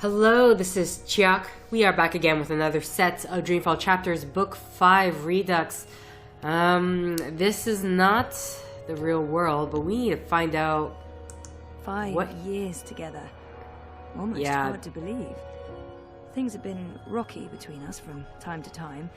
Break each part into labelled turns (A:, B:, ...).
A: Hello, this is Chiak. We are back again with another set of Dreamfall Chapters, Book 5 Redux. This is not the real world, but we need to find out...
B: 5 years together. Almost hard to believe. Things have been rocky between us from time to time.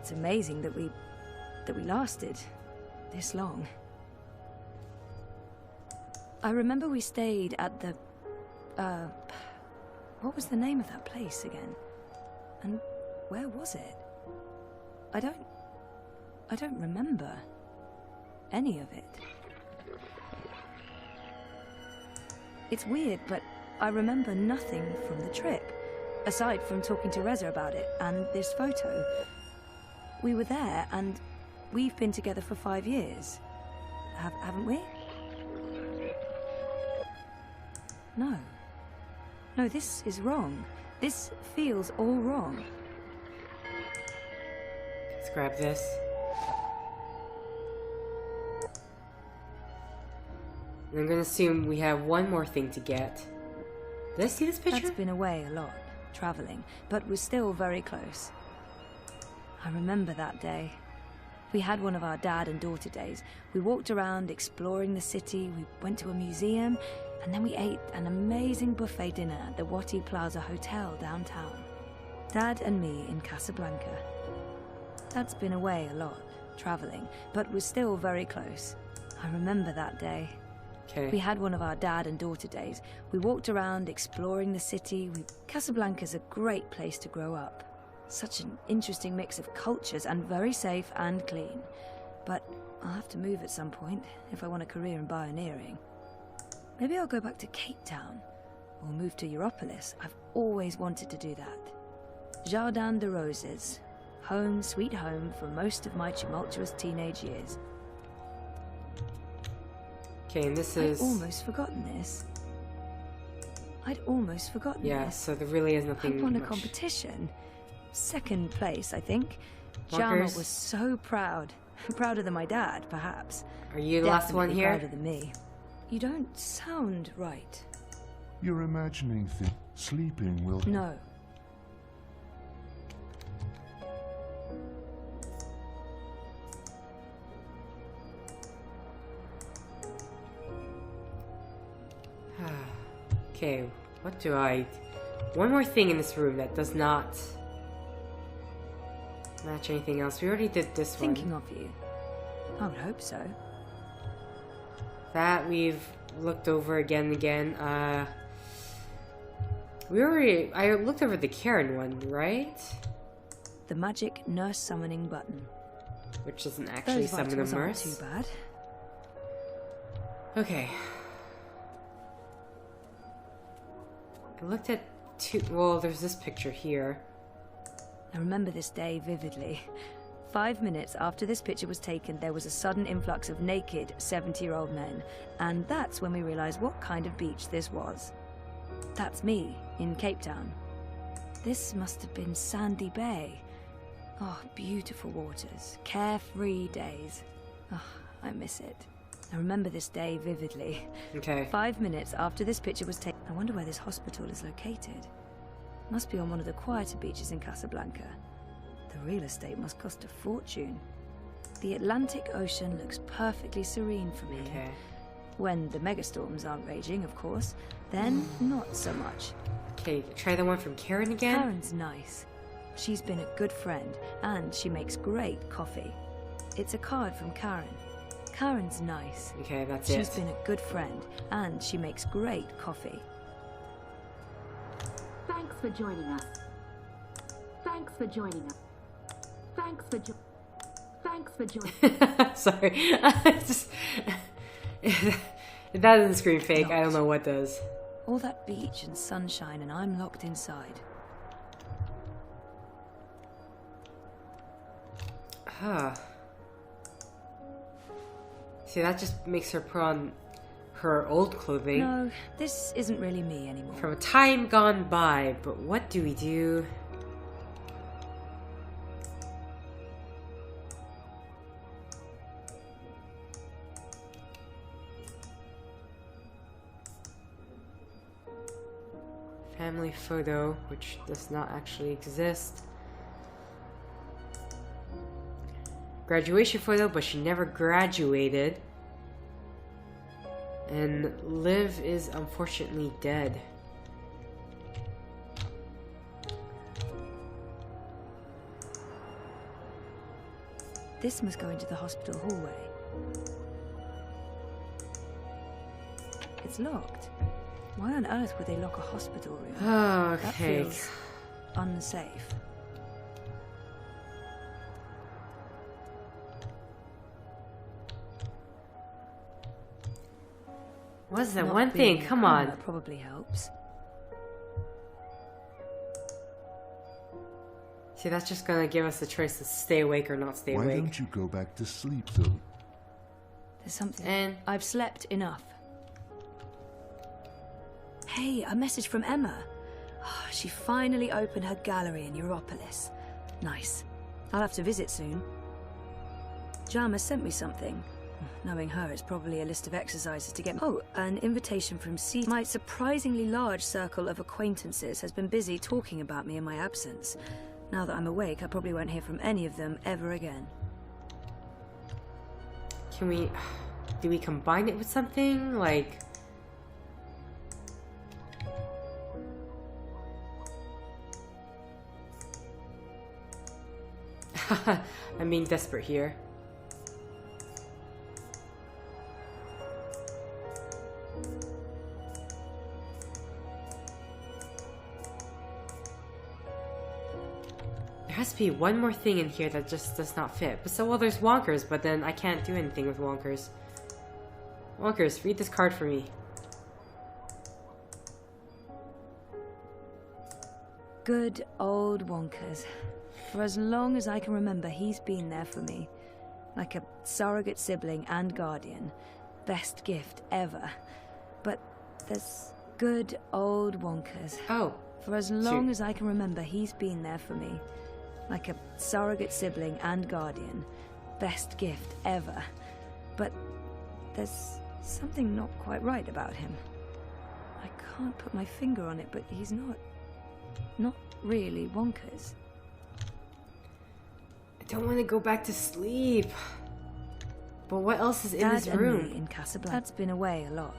B: It's amazing that we lasted this long. I remember we stayed at the... what was the name of that place again? And where was it? I don't remember any of it. It's weird, but I remember nothing from the trip, aside from talking to Reza about it and this photo. We were there, and we've been together for 5 years. Haven't we? No. No, this is wrong. This feels all wrong.
A: Let's grab this. I'm gonna assume we have one more thing to get. Did I see this picture?
B: That's been away a lot, traveling, but we're still very close. I remember that day. We had one of our dad and daughter days. We walked around exploring the city, we went to a museum, and then we ate an amazing buffet dinner at the Wati Plaza Hotel downtown. Dad and me in Casablanca. Dad's been away a lot, traveling, but we're still very close. I remember that day.
A: Okay.
B: We had one of our dad and daughter days. We walked around exploring the city. Casablanca's a great place to grow up. Such an interesting mix of cultures and very safe and clean. But I'll have to move at some point if I want a career in pioneering. Maybe I'll go back to Cape Town or move to Europolis. I've always wanted to do that. Jardin de Roses. Home, sweet home for most of my tumultuous teenage years.
A: Okay, and this is...
B: I'd almost forgotten this.
A: Yeah, so there really is nothing
B: I won a
A: much.
B: competition. 2nd place, I think.
A: Wonkers?
B: Jama was so proud. Prouder than my dad, perhaps.
A: Are you the last one
B: Definitely
A: here?
B: Prouder than me. You don't sound right.
C: You're imagining things. Sleeping will...
B: No.
A: Okay, what do I... One more thing in this room that does not match anything else. We already did this one.
B: Thinking of you. I would hope so.
A: That we've looked over again and again. I looked over the Karen one, right?
B: The magic nurse summoning button.
A: Which doesn't actually
B: Those
A: summon a
B: vitals aren't
A: nurse.
B: too bad.
A: Okay. I looked at two... Well, there's this picture here.
B: I remember this day vividly. 5 minutes after this picture was taken, there was a sudden influx of naked 70-year-old men. And that's when we realized what kind of beach this was. That's me, in Cape Town. This must have been Sandy Bay. Oh, beautiful waters. Carefree days. Oh, I miss it. I remember this day vividly.
A: Okay.
B: 5 minutes after this picture was taken... I wonder where this hospital is located. Must be on one of the quieter beaches in Casablanca. The real estate must cost a fortune. The Atlantic Ocean looks perfectly serene from here.
A: Okay.
B: When the megastorms aren't raging, of course. Then, not so much.
A: Okay, try the one from Karen again.
B: Karen's nice. She's been a good friend, and she makes great coffee. It's a card from Karen. Karen's nice.
A: Okay, that's
B: She's
A: it.
B: been a good friend, and she makes great coffee.
D: Thanks for joining us. Thanks for joining us. Thanks for joining.
A: Sorry. It's just... if that doesn't scream fake, I don't know what does.
B: All that beach and sunshine, and I'm locked inside.
A: Huh. See, that just makes her put on her old clothing.
B: No, this isn't really me anymore.
A: From a time gone by, but what do we do? Family photo, which does not actually exist. Graduation photo, but she never graduated. And Liv is unfortunately dead.
B: This must go into the hospital hallway. It's locked. Why on earth would they lock a hospital room? That
A: Okay.
B: feels unsafe.
A: What's that
B: Not
A: one
B: being
A: thing?
B: a
A: Come on.
B: coroner probably helps.
A: See, that's just gonna give us the choice to stay awake or not stay
C: Why
A: awake.
C: don't you go back to sleep, though?
B: There's something.
A: And
B: I've slept enough. Hey, a message from Emma. Oh, she finally opened her gallery in Europolis. Nice. I'll have to visit soon. Jama sent me something. Knowing her, it's probably a list of exercises to get... Oh, an invitation from C. My surprisingly large circle of acquaintances has been busy talking about me in my absence. Now that I'm awake, I probably won't hear from any of them ever again.
A: can we... Do we combine it with something? Like... I'm being desperate here. There has to be one more thing in here that just does not fit. But so, well, there's Wonkers, but then I can't do anything with Wonkers. Wonkers, read this card for me.
B: Good old Wonkers. For as long as I can remember, he's been there for me. Like a surrogate sibling and guardian. Best gift ever. But there's good old Wonkers.
A: Oh.
B: For as long as I can remember, he's been there for me. Like a surrogate sibling and guardian. Best gift ever. But there's something not quite right about him. I can't put my finger on it, but he's not really Wonkers.
A: I don't want to go back to sleep. But what else is in
B: Dad
A: this
B: and
A: room?
B: me in Casablanca. Dad's been away a lot.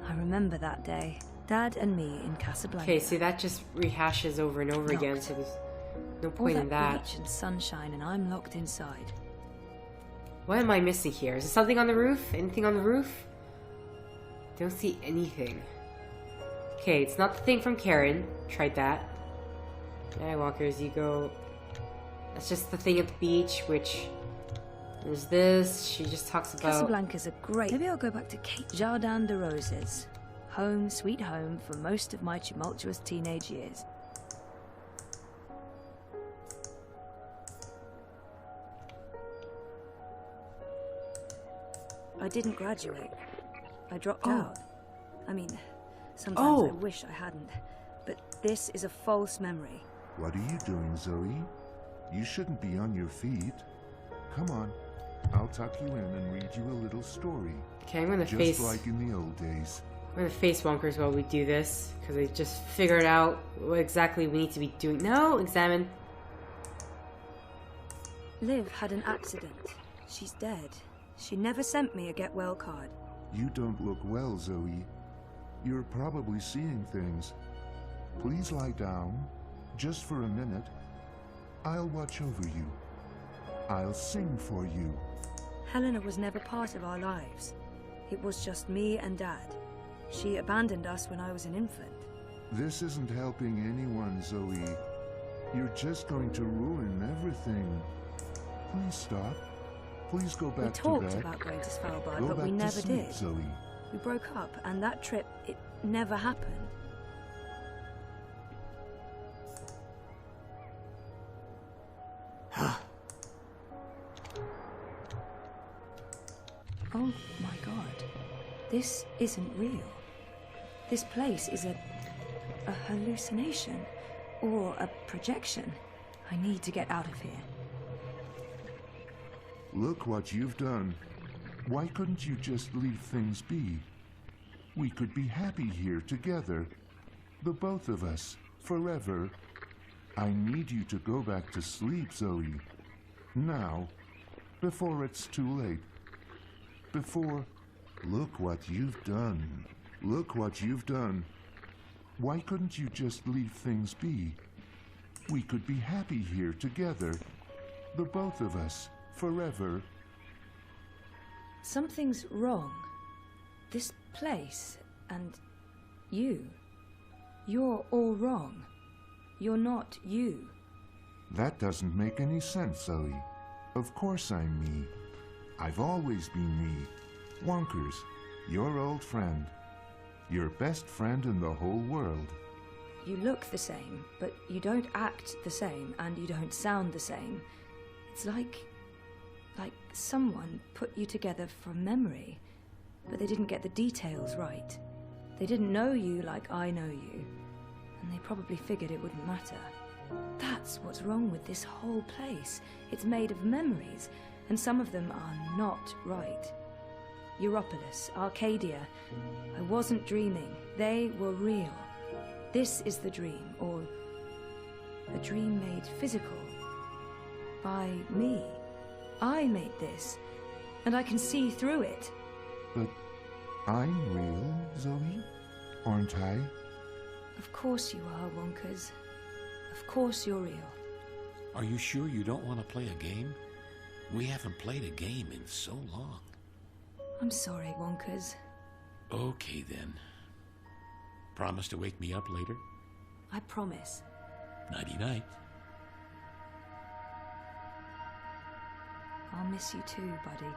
B: I remember that day. Dad and me in Casablanca.
A: Okay, see, that just rehashes over and over again, so there's no
B: All
A: point in that.
B: beach and sunshine, and I'm locked inside.
A: What am I missing here? Is there something on the roof? Anything on the roof? Don't see anything. Okay, it's not the thing from Karen. Tried that. Yeah, Walkers, you go... That's just the thing at the beach, which... There's this. She just talks about...
B: Casablanca's a great... Maybe I'll go back to Kate. Jardin de Roses. Home, sweet home for most of my tumultuous teenage years. I didn't graduate. I dropped out. I mean, sometimes I wish I hadn't. But this is a false memory.
C: What are you doing, Zoe? You shouldn't be on your feet. Come on. I'll tuck you in and read you a little story.
A: Okay, I'm gonna
C: Just
A: face...
C: like in the old days.
A: I'm gonna face Wonkers while we do this, because I just figured out what exactly we need to be doing. No, examine.
B: Liv had an accident. She's dead. She never sent me a get well card.
C: You don't look well, Zoe. You're probably seeing things. Please lie down, just for a minute. I'll watch over you. I'll sing for you.
B: Helena was never part of our lives. It was just me and Dad. She abandoned us when I was an infant.
C: This isn't helping anyone, Zoe. You're just going to ruin everything. Please stop. Please go back to bed.
B: We talked about going to Svalbard,
C: Go
B: but
C: back
B: we
C: to
B: never
C: sleep,
B: did.
C: Zoe.
B: We broke up, and that trip, it never happened. Oh my god. This isn't real. This place is a hallucination. Or a projection. I need to get out of here.
C: Look what you've done. Why couldn't you just leave things be? We could be happy here together. The both of us, forever. I need you to go back to sleep, Zoe. Now, before it's too late. Before... Look what you've done. Look what you've done. Why couldn't you just leave things be? We could be happy here together. The both of us, forever.
B: Something's wrong. This place, and you. You're all wrong. You're not you.
C: That doesn't make any sense, Zoe. Of course I'm me. I've always been me. Wonkers, your old friend. Your best friend in the whole world.
B: You look the same, but you don't act the same, and you don't sound the same. It's like someone put you together from memory, but they didn't get the details right. They didn't know you like I know you, and they probably figured it wouldn't matter. That's what's wrong with this whole place. It's made of memories, and some of them are not right. Europolis, Arcadia. I wasn't dreaming. They were real. This is the dream, or a dream made physical by me. I made this, and I can see through it.
C: But I'm real, Zoe? Aren't I?
B: Of course you are, Wonkers. Of course you're real.
E: Are you sure you don't want to play a game? We haven't played a game in so long.
B: I'm sorry, Wonkers.
E: Okay, then. Promise to wake me up later?
B: I promise.
E: Nighty-night.
B: I'll miss you too, buddy.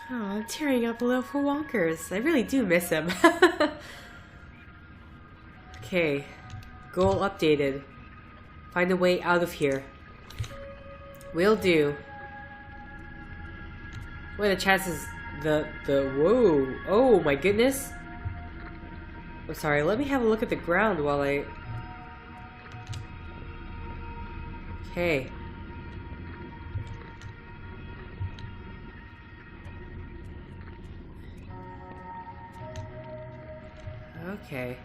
A: Oh, I'm tearing up a little for Wonkers. I really do miss him. Okay. Goal updated. Find a way out of here. Will do. What are the chances whoa. Oh my goodness. I'm sorry, let me have a look at the ground while I... Okay. Okay.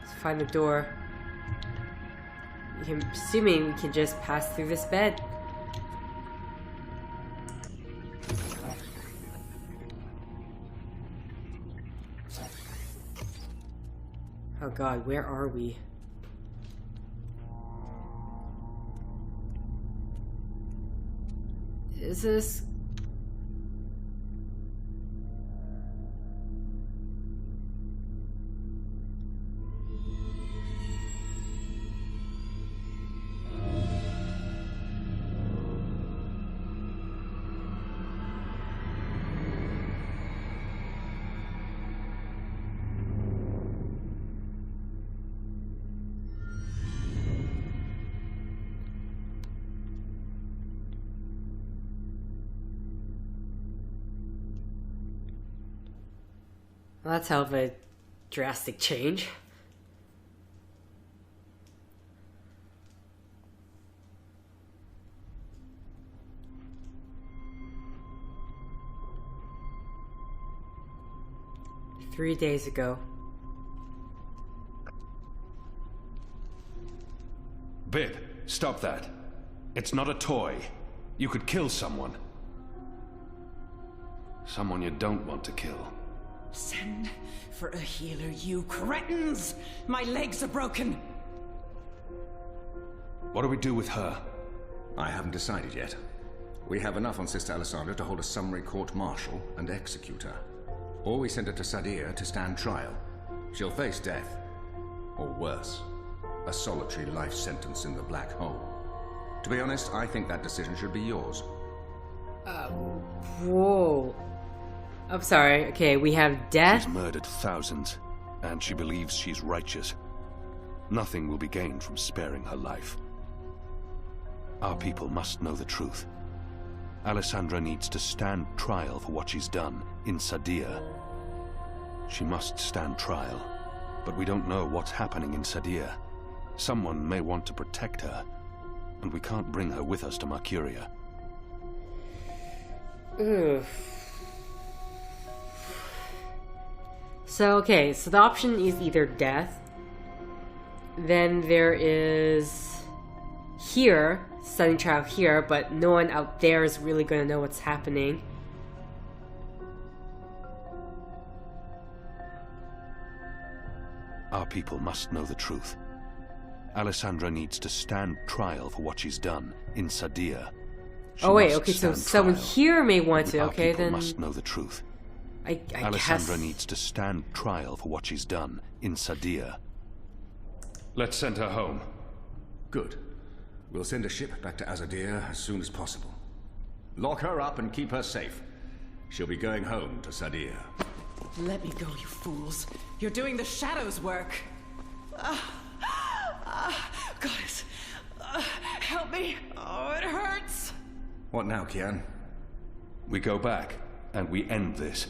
A: Let's find the door. I'm assuming we can just pass through this bed. Oh god, where are we? Is this... Well, that's hell of a drastic change. Three days ago.
F: Bib, stop that. It's not a toy. You could kill someone. Someone you don't want to kill.
G: Send for a healer, you cretins! My legs are broken!
F: What do we do with her?
H: I haven't decided yet. We have enough on Sister Alessandra to hold a summary court-martial and execute her. Or we send her to Sadir to stand trial. She'll face death. Or worse, a solitary life sentence in the black hole. To be honest, I think that decision should be yours.
A: Whoa. I'm sorry. Okay, we have death.
F: She's murdered thousands, and she believes she's righteous. Nothing will be gained from sparing her life. Our people must know the truth. Alessandra needs to stand trial for what she's done in Sadir. She must stand trial, but we don't know what's happening in Sadir. Someone may want to protect her, and we can't bring her with us to Mercuria.
A: Ugh. So, okay, so the option is either death. Then there is here, studying trial here, but no one out there is really going to know what's happening.
F: Our people must know the truth. Alessandra needs to stand trial for what she's done in Sadir.
A: Oh wait, okay, so someone here may want to, okay, then...
F: Our people must know the truth.
A: I
F: Alessandra
A: guess...
F: needs to stand trial for what she's done in Sadir. Let's send her home.
H: Good. We'll send a ship back to Azadir as soon as possible. Lock her up and keep her safe. She'll be going home to Sadir.
G: Let me go, you fools. You're doing the Shadow's work. Goddess, help me. Oh, it hurts.
H: What now, Kian?
F: We go back, and we end this.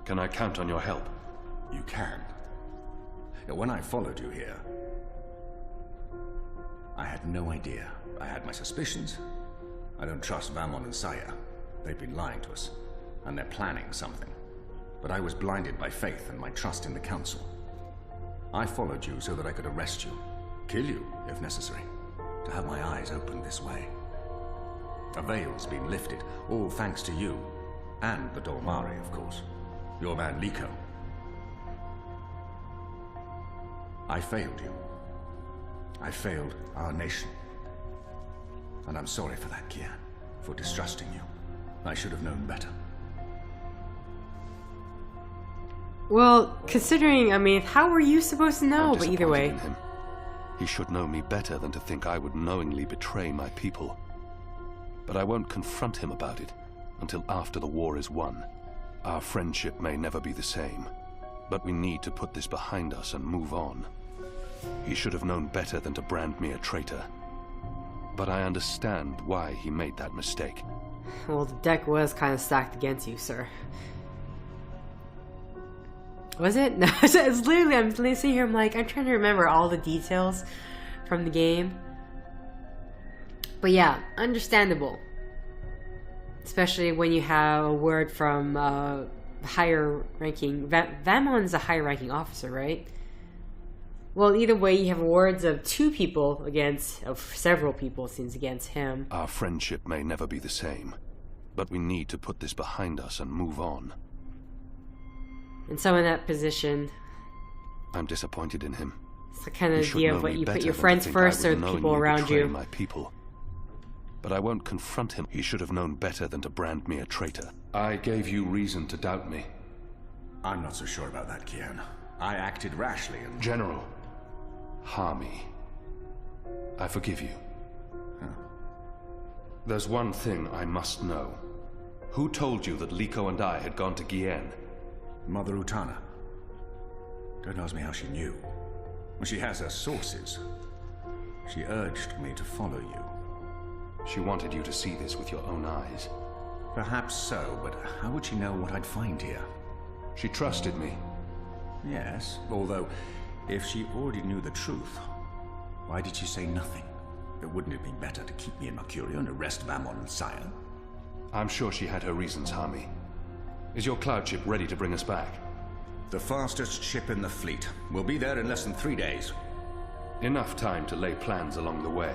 F: Can I count on your help?
H: You can. When I followed you here, I had no idea. I had my suspicions. I don't trust Vamon and Saya. They've been lying to us, and they're planning something. But I was blinded by faith and my trust in the Council. I followed you so that I could arrest you, kill you if necessary, to have my eyes opened this way. A veil's been lifted, all thanks to you, and the Dolmari, of course. Your man Liko. I failed you. I failed our nation. And I'm sorry for that, Kian, for distrusting you. I should have known better.
A: Well, considering, I mean, how were you supposed to know? But either way.
F: In him. He should know me better than to think I would knowingly betray my people. But I won't confront him about it until after the war is won. Our friendship may never be the same, but we need to put this behind us and move on. He should have known better than to brand me a traitor. But I understand why he made that mistake.
A: Well, the deck was kind of stacked against you, sir. Was it? No, it's literally, I'm sitting here, I'm trying to remember all the details from the game. But yeah, understandable. Especially when you have a word from higher ranking... Vamon's a higher ranking officer, right? Well, either way, you have words of two people against... of several people, since against him.
F: Our friendship may never be the same, but we need to put this behind us and move on.
A: And so in that position...
F: I'm disappointed in him.
A: It's the kind of idea of what you put your friends first or the people around you.
F: My people. But I won't confront him. He should have known better than to brand me a traitor. I gave you reason to doubt me.
H: I'm not so sure about that, Kian. I acted rashly and...
F: General. Hami. I forgive you.
H: Huh.
F: There's one thing I must know. Who told you that Liko and I had gone to Kian?
H: Mother Utana. Don't ask me how she knew. She has her sources. She urged me to follow you.
F: She wanted you to see this with your own eyes.
H: Perhaps so, but how would she know what I'd find here?
F: She trusted me.
H: Yes, although, if she already knew the truth, why did she say nothing? Wouldn't it be better to keep me in Mercuria and arrest Vamon and Saya?
F: I'm sure she had her reasons, Hami. Is your cloud ship ready to bring us back?
H: The fastest ship in the fleet. We'll be there in less than 3 days.
F: Enough time to lay plans along the way.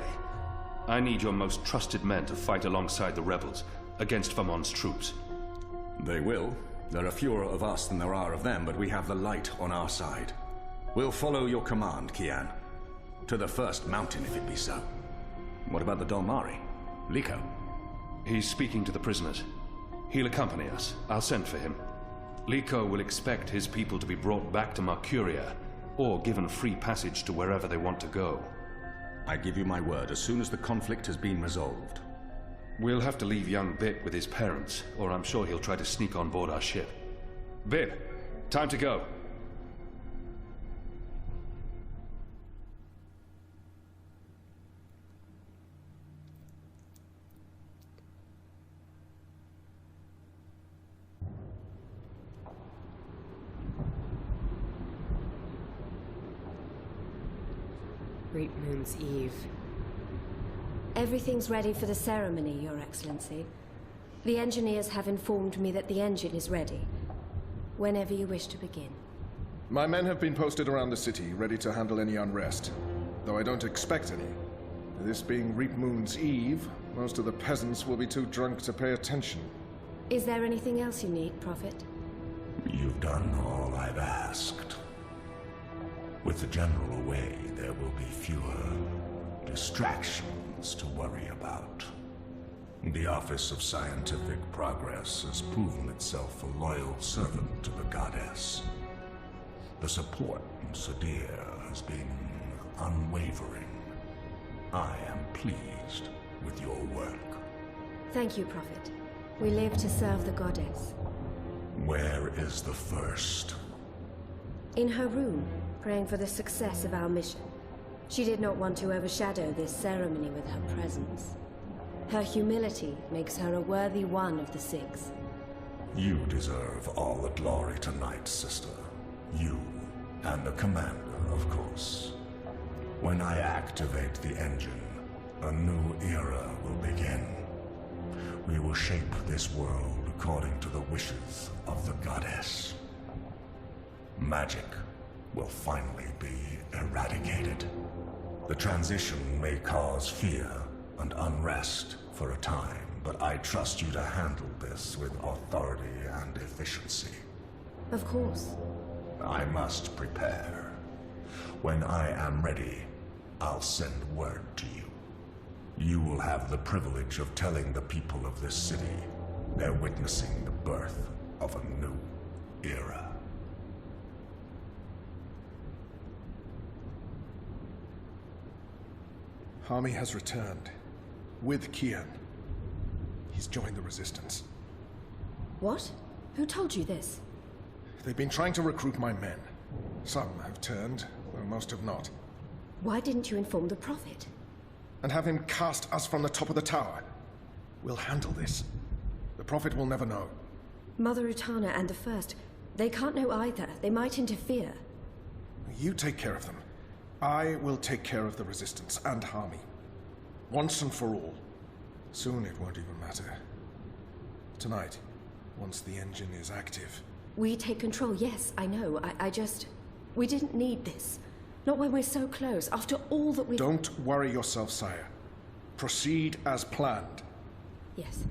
F: I need your most trusted men to fight alongside the rebels, against Vamon's troops.
H: They will. There are fewer of us than there are of them, but we have the light on our side. We'll follow your command, Kian. To the first mountain, if it be so. What about the Dolmari? Liko?
F: He's speaking to the prisoners. He'll accompany us. I'll send for him. Liko will expect his people to be brought back to Mercuria, or given free passage to wherever they want to go.
H: I give you my word, as soon as the conflict has been resolved.
F: We'll have to leave young Bit with his parents, or I'm sure he'll try to sneak on board our ship. Bit, time to go.
A: Reap Moon's Eve.
I: Everything's ready for the ceremony, Your Excellency. The engineers have informed me that the engine is ready. Whenever you wish to begin.
J: My men have been posted around the city, ready to handle any unrest. Though I don't expect any. This being Reap Moon's Eve, most of the peasants will be too drunk to pay attention.
I: Is there anything else you need, Prophet?
K: You've done all I've asked. With the General away, there will be fewer distractions to worry about. The Office of Scientific Progress has proven itself a loyal servant to the Goddess. The support in Sadir has been unwavering. I am pleased with your work.
I: Thank you, Prophet. We live to serve the Goddess.
K: Where is the First?
I: In her room, praying for the success of our mission. She did not want to overshadow this ceremony with her presence. Her humility makes her a worthy one of the Six.
K: You deserve all the glory tonight, sister. You, and the Commander, of course. When I activate the engine, a new era will begin. We will shape this world according to the wishes of the Goddess. Magic will finally be eradicated. The transition may cause fear and unrest for a time, but I trust you to handle this with authority and efficiency.
I: Of course.
K: I must prepare. When I am ready, I'll send word to you. You will have the privilege of telling the people of this city they're witnessing the birth of a new era.
J: Hami has returned. With Kian. He's joined the Resistance.
I: What? Who told you this?
J: They've been trying to recruit my men. Some have turned, though most have not.
I: Why didn't you inform the Prophet?
J: And have him cast us from the top of the tower. We'll handle this. The Prophet will never know.
I: Mother Utana and the First, they can't know either. They might interfere.
J: You take care of them. I will take care of the Resistance and Hami. Once and for all. Soon it won't even matter. Tonight, once the engine is active.
I: We take control, yes, I know. I just... We didn't need this. Not when we're so close, after all that we've...
J: Don't worry yourself, sire. Proceed as planned.
I: Yes.